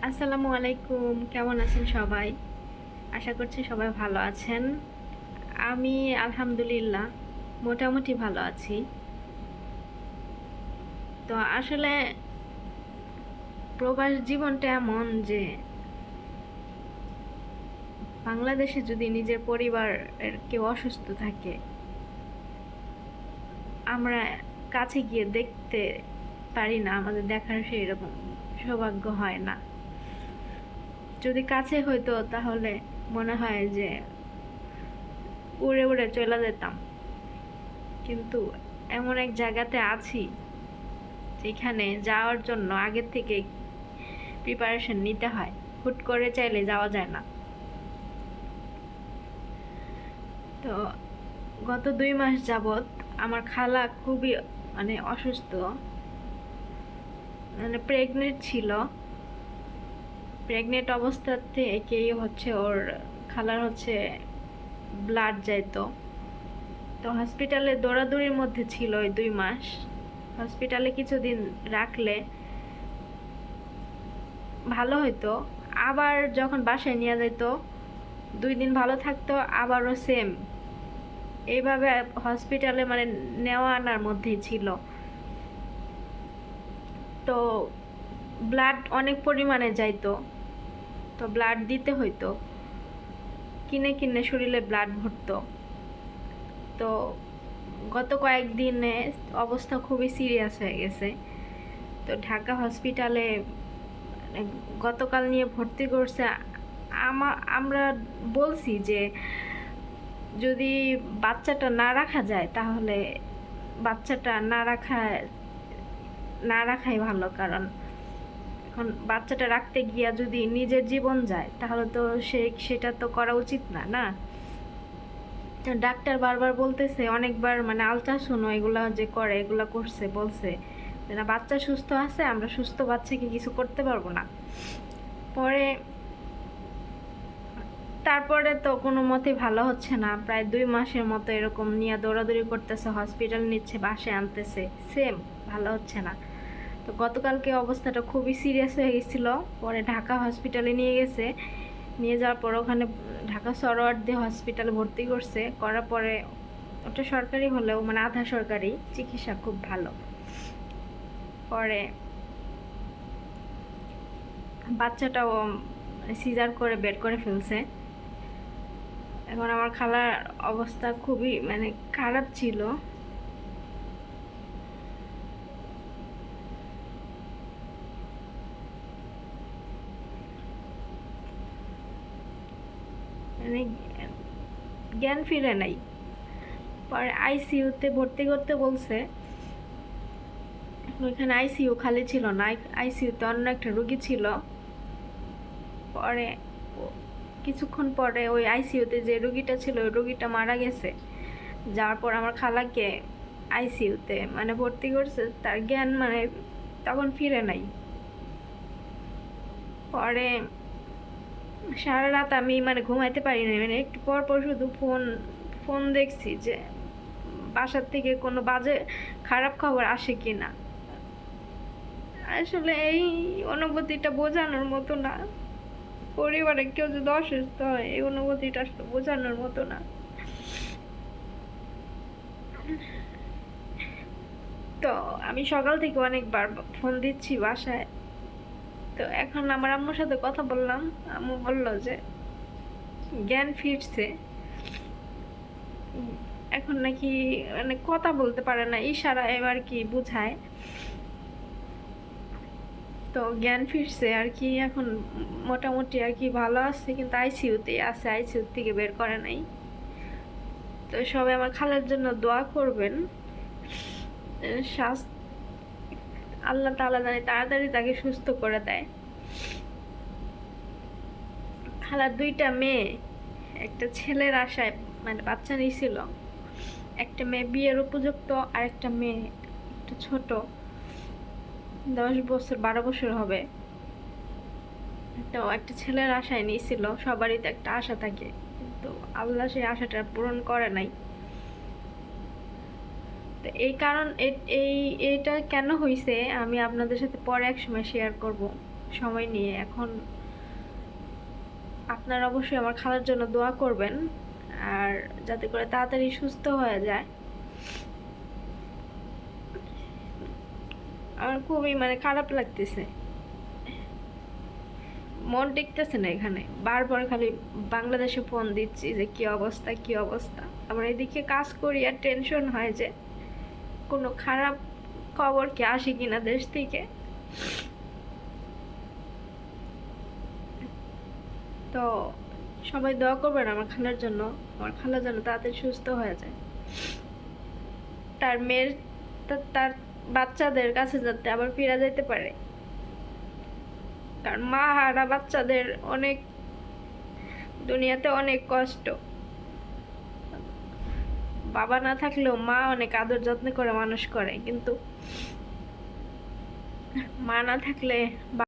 আসসালামু আলাইকুম, কেমন আছেন সবাই? আশা করছি সবাই ভালো আছেন। আমি আলহামদুলিল্লাহ মোটামুটি ভালো আছি। তো আসলে প্রবাস জীবনটা এমন যে বাংলাদেশে যদি নিজের পরিবারের কেউ অসুস্থ থাকে, আমরা কাছে গিয়ে দেখতে পারি না, আমাদের দেখার সেই রকম সৌভাগ্য হয় না। যদি কাছে হইতো তাহলে মনে হয় যে উড়ে উড়ে চলে যেতাম, কিন্তু এমন এক জায়গাতে আছি যেখানে যাওয়ার জন্য আগের থেকে প্রিপারেশন নিতে হয়, হুট করে চাইলে যাওয়া যায় না। তো গত 2 মাস যাবৎ আমার খালা খুবই অসুস্থ, প্রেগনেন্ট ছিল। প্রেগনেন্ট অবস্থা থেকেই ওর খালার ব্লাড যাইতো। তো হসপিটালে দৌড়াদৌড়ির মধ্যে ছিল ওই 2 মাস। হসপিটালে কিছুদিন রাখলে ভালো হইতো, আবার যখন বাসায় নিয়ে যেত 2 দিন ভালো থাকতো, আবারও সেম এইভাবে হসপিটালে নেওয়া আনার মধ্যেই ছিল। তো ব্লাড অনেক পরিমাণে যাইতো, তো ব্লাড দিতে হইতো, কিনে কিনে শরীরে ব্লাড ভরতো। তো গত কয়েকদিনে অবস্থা খুবই সিরিয়াস হয়ে গেছে। তো ঢাকা হসপিটালে গতকাল নিয়ে ভর্তি করছে। আমরা বলছি যে যদি বাচ্চাটা না রাখা যায় তাহলে বাচ্চাটা না রাখাই ভালো, কারণ এখন বাচ্চাটা রাখতে গিয়া যদি নিজের জীবন যায় তাহলে তো সেটা তো করা উচিত না, না? ডাক্তার বারবার বলতেছে, অনেকবার আলট্রাসাউন্ড এগুলা যে করে এগুলা করছে, বলছে যে না, বাচ্চা সুস্থ আছে, আমরা সুস্থ বাচ্চাকে কিছু করতে পারবো না। তারপরে তো কোনো মতে ভালো হচ্ছে না, প্রায় 2 মাসের মতো এরকম নিয়ে দৌড়াদৌড়ি করতেছে, হসপিটাল নিচ্ছে, বাসায় আনতেছে, সেম ভালো হচ্ছে না। তো গতকালকে অবস্থাটা খুবই সিরিয়াস হয়ে গেছিলো। পরে ঢাকা হসপিটালে নিয়ে গেছে, নিয়ে যাওয়ার পর ওখানে ঢাকা সরোয়ার্দী হসপিটালে ভর্তি করছে। করার পরে ওটা সরকারি হলেও আধা সরকারি চিকিৎসা খুব ভালো। পরে বাচ্চাটাও সিজার করে বের করে ফেলছে। এখন আমার খালার অবস্থা খুবই খারাপ ছিল। জ্ঞান ফিরে নাই। পরে আইসিইউতে ভর্তি করতে বলছে। ওইখানে আইসিইউ খালি ছিল না, আইসিইউতে অন্য একটা রোগী ছিল। পরে কিছুক্ষণ পরে ওই আইসিইউতে যে রোগীটা ছিল ওই রোগীটা মারা গেছে। যাওয়ার পর আমার খালাকে আইসিইউতে ভর্তি করছে, তার জ্ঞান তখন ফিরে নাই। পরে সারা রাত আমি ঘুমাইতে পারি না, একটু পর পর শুধু ফোন দেখছি যে বাসার থেকে কোনো বাজে খারাপ খবর আসে কি না। আসলে এই অনুভূতিটা বোঝানোর মতো না। পরিবারে কেউ যদি অসুস্থ হয়, এই অনুভূতিটা আসলে বোঝানোর মতো না। তো আমি সকাল থেকে অনেকবার ফোন দিচ্ছি বাসায়। তো এখন আমার আম্মুর সাথে কথা বললাম, আম্মু বলল যে জ্ঞান ফিরছে, এখন নাকি কথা বলতে পারে না, ইশারা এবার কি বুঝায়। তো জ্ঞান ফিরছে আর কি, এখন মোটামুটি আর কি ভালো আছে, কিন্তু আইসিইউতেই আছে, আইসিইউ থেকে বের করে নাই। তো সবাই আমার খালার জন্য দোয়া করবেন, আল্লাহ তাআলা জানে তাড়াতাড়ি তাকে সুস্থ করে দেয়। খালার 2টা মেয়ে, একটা ছেলের আশায় বাচ্চা নিয়েছিল। একটা মেয়ে বিয়ের উপযুক্ত, আর একটা মেয়ে একটু ছোট, 10 বছর 12 বছর হবে। তো একটা ছেলের আশায় নিয়েছিল, সবারই তো একটা আশা থাকে, কিন্তু আল্লাহ সেই আশাটা পূরণ করে নাই। তো এইটা কেন হয়েছে আমি আপনাদের সাথে পরে এক সময় শেয়ার করব। সময় নিয়ে। এখন আপনারা অবশ্যই আমার খালার জন্য দোয়া করবেন, আর যাতে করে তাড়াতাড়ি সুস্থ হয়ে যায়। আমার খুবই মানে খারাপ লাগতেছে, মন টিকতেছে না এখানে। বারবার খালি বাংলাদেশে ফোন দিচ্ছি যে কি অবস্থা কি অবস্থা। আবার এদিকে কাজ করি আর টেনশন হয় যে কোনো খারাপ খবর কি আসে কিনা দেশ থেকে। তো সবাই দোয়া করবেন আমার খালার জন্য, আমার খালা যেন তাড়াতাড়ি সুস্থ হয়ে যায়, তার মেয়ের তার বাচ্চাদের কাছে যাতে আবার ফিরে যেতে পারে। কারণ মা হারা বাচ্চাদের অনেক, দুনিয়াতে অনেক কষ্ট। বাবা না থাকলেও মা অনেক আদর যত্ন করে মানুষ করে, কিন্তু মা না থাকলে